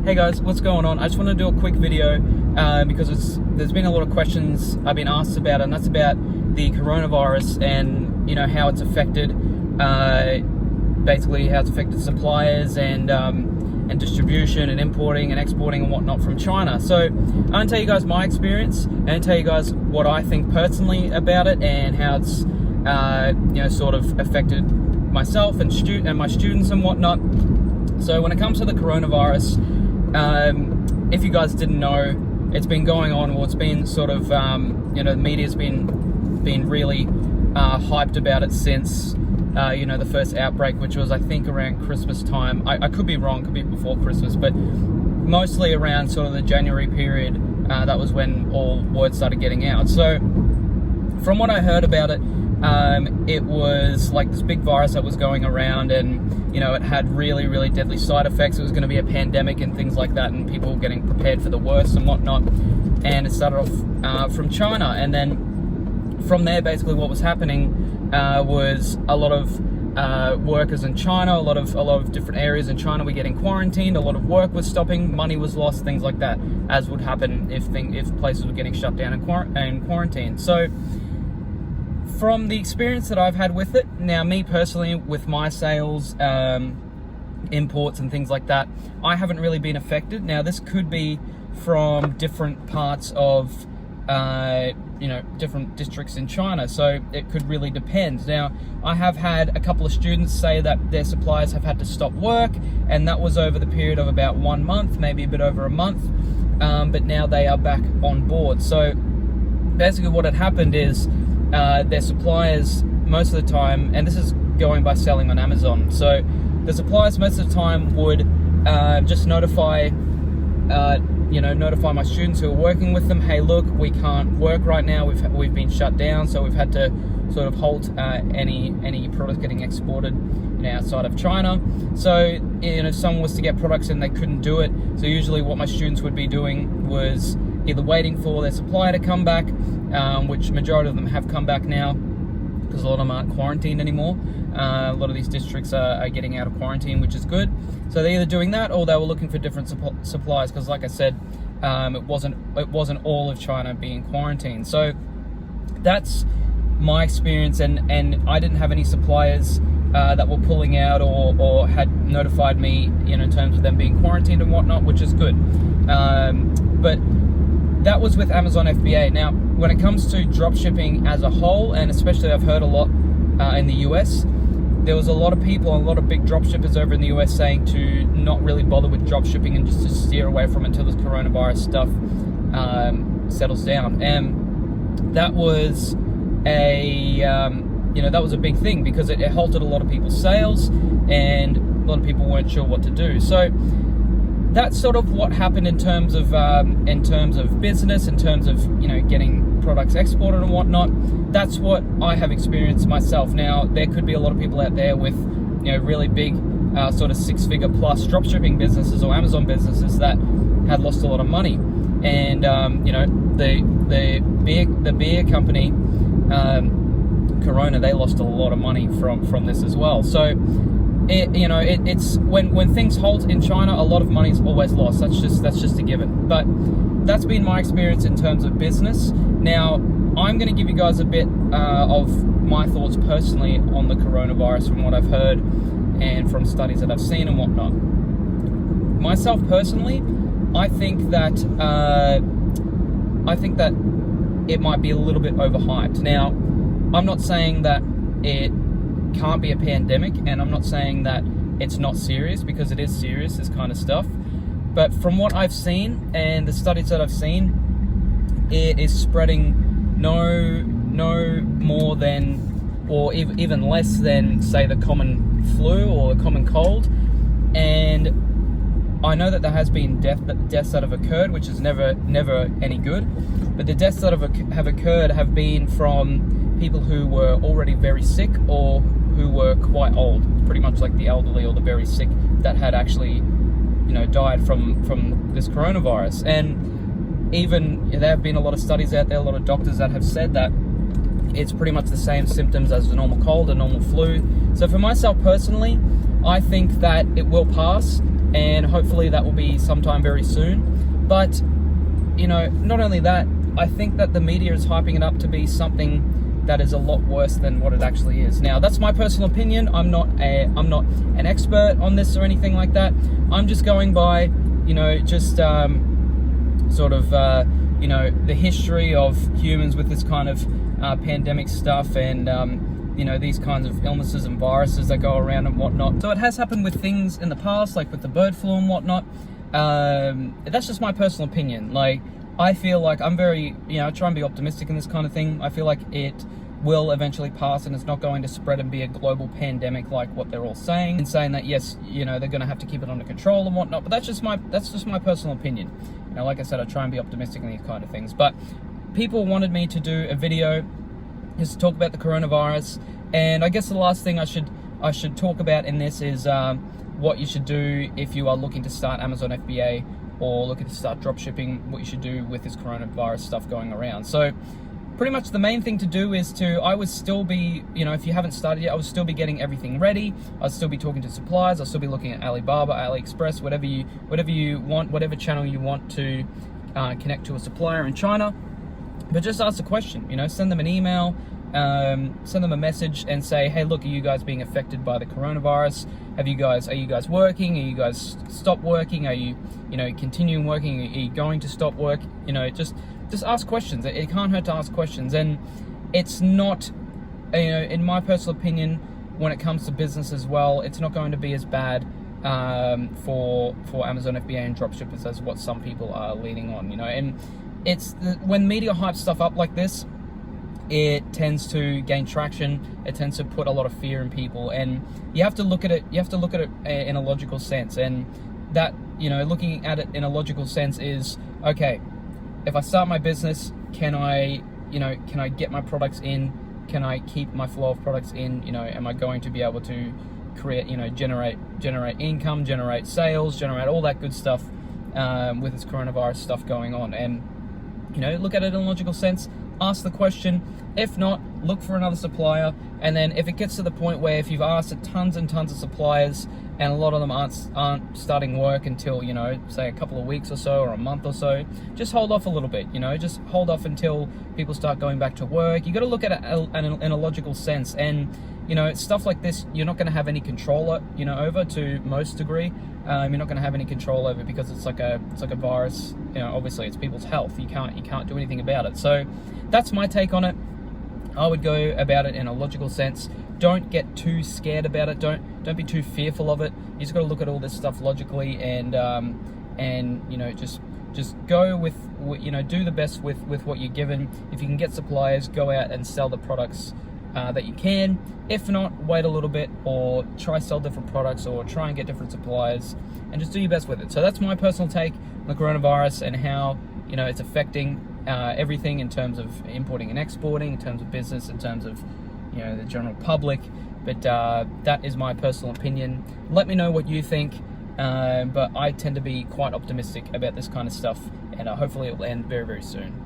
Hey guys, what's going on? I just want to do a quick video because there's been a lot of questions I've been asked about, and that's about the coronavirus and how it's affected, basically how it's affected suppliers and distribution and importing and exporting and whatnot from China. So I'm going to tell you guys my experience and tell you guys what I think personally about it and how it's sort of affected myself and my students and whatnot. So when it comes to the coronavirus, if you guys didn't know, it's been going on, well, it's been sort of, the media's been really hyped about it since, the first outbreak, which was, I think, around Christmas time. I could be wrong, could be before Christmas, but mostly around sort of the January period, that was when all word started getting out. So from what I heard about it, it was like this big virus that was going around, and it had really, really deadly side effects. It was going to be a pandemic and things like that, and people getting prepared for the worst and whatnot. And it started off from China, and then from there, basically what was happening was a lot of workers in China, a lot of different areas in China were getting quarantined. A lot of work was stopping, money was lost, things like that, as would happen if places were getting shut down and quarantined. So from the experience that I've had with it, now me personally, with my sales, imports and things like that, I haven't really been affected. Now this could be from different parts of, different districts in China, so it could really depend. Now, I have had a couple of students say that their suppliers have had to stop work, and that was over the period of about 1 month, maybe a bit over a month, but now they are back on board. So basically what had happened is, their suppliers most of the time, and this is going by selling on Amazon, so the suppliers most of the time would just notify my students who are working with them, hey look, we can't work right now, we've been shut down, so we've had to sort of halt any product getting exported outside of China. So if someone was to get products and they couldn't do it, so usually what my students would be doing was either waiting for their supplier to come back, which majority of them have come back now because a lot of them aren't quarantined anymore. A lot of these districts are getting out of quarantine, which is good. So they're either doing that or they were looking for different supplies, because like I said, it wasn't all of China being quarantined. So that's my experience, and I didn't have any suppliers that were pulling out or had notified me in terms of them being quarantined and whatnot, which is good. But that was with Amazon FBA. Now, when it comes to dropshipping as a whole, and especially I've heard a lot in the US, there was a lot of people, a lot of big dropshippers over in the US saying to not really bother with dropshipping and just to steer away from it until this coronavirus stuff settles down. And that was that was a big thing, because it halted a lot of people's sales, and a lot of people weren't sure what to do. So that's sort of what happened in terms of business, in terms of getting products exported and whatnot. That's what I have experienced myself. Now there could be a lot of people out there with really big sort of 6-figure plus dropshipping businesses or Amazon businesses that had lost a lot of money, and the beer company Corona, they lost a lot of money from this as well. So it's when things halt in China, a lot of money is always lost. That's just a given. But that's been my experience in terms of business. Now I'm going to give you guys a bit of my thoughts personally on the coronavirus, from what I've heard and from studies that I've seen and whatnot. Myself personally, I think that it might be a little bit overhyped. Now, I'm not saying that it can't be a pandemic, and I'm not saying that it's not serious, because it is serious, this kind of stuff. But from what I've seen and the studies that I've seen, it is spreading no more than, or even less than, say, the common flu or the common cold. And I know that there has been deaths that have occurred, which is never any good. But the deaths that have occurred have been from people who were already very sick, or who were quite old, pretty much like the elderly or the very sick, that had actually died from this coronavirus. And even there have been a lot of studies out there, a lot of doctors that have said that it's pretty much the same symptoms as a normal cold, a normal flu. So for myself personally, I think that it will pass. and hopefully that will be sometime very soon. But you know, not only that, I think that the media is hyping it up to be something that is a lot worse than what it actually is. Now, that's my personal opinion. I'm not an expert on this or anything like that. I'm just going by, you know, just sort of you know, the history of humans with this kind of pandemic stuff, and you know, these kinds of illnesses and viruses that go around and whatnot. So it has happened with things in the past, like with the bird flu and whatnot. That's just my personal opinion. Like, I feel like I'm very, you know, I try and be optimistic in this kind of thing. I feel like it will eventually pass, and it's not going to spread and be a global pandemic like what they're all saying. And saying that, yes, you know, they're going to have to keep it under control and whatnot. But that's just my personal opinion. You know, like I said, I try and be optimistic in these kind of things. But people wanted me to do a video just to talk about the coronavirus, and I guess the last thing I should talk about in this is what you should do if you are looking to start Amazon FBA or looking to start dropshipping, what you should do with this coronavirus stuff going around. So pretty much the main thing to do is I would still be, you know, if you haven't started yet, I would still be getting everything ready. I'd still be talking to suppliers. I'll still be looking at Alibaba, AliExpress, whatever you want, whatever channel you want to connect to a supplier in China. But just ask a question, you know, send them an email, send them a message and say, hey, look, are you guys being affected by the coronavirus? Are you guys working? Are you guys stopped working? Are you, you know, continuing working? Are you going to stop work? You know, just ask questions. It can't hurt to ask questions. And it's not, you know, in my personal opinion, when it comes to business as well, it's not going to be as bad for Amazon FBA and dropshippers as what some people are leaning on, you know. And when media hypes stuff up like this, it tends to gain traction. It tends to put a lot of fear in people, and you have to look at it in a logical sense. And that, you know, looking at it in a logical sense is, okay, if I start my business, can I get my products in? Can I keep my flow of products in? You know, am I going to be able to create, you know, generate income, generate sales, generate all that good stuff with this coronavirus stuff going on? And, you know, look at it in a logical sense. Ask the question. If not, look for another supplier. And then if it gets to the point where if you've asked tons and tons of suppliers and a lot of them aren't starting work until, you know, say a couple of weeks or so or a month or so, just hold off a little bit, you know, just hold off until people start going back to work. You got to look at it in a logical sense. And, you know, stuff like this, you're not going to have any control, you know, over to most degree. You're not going to have any control over, because it's like a virus. You know, obviously it's people's health. You can't do anything about it. So that's my take on it. I would go about it in a logical sense. Don't get too scared about it. Don't be too fearful of it. You just got to look at all this stuff logically, and you know, just go with, you know, do the best with what you're given. If you can get suppliers, go out and sell the products that you can. If not, wait a little bit, or try sell different products, or try and get different suppliers, and just do your best with it. So that's my personal take on the coronavirus and how, you know, it's affecting everything in terms of importing and exporting, in terms of business, in terms of, you know, the general public. But that is my personal opinion. Let me know what you think. But I tend to be quite optimistic about this kind of stuff, and hopefully it will end very, very soon.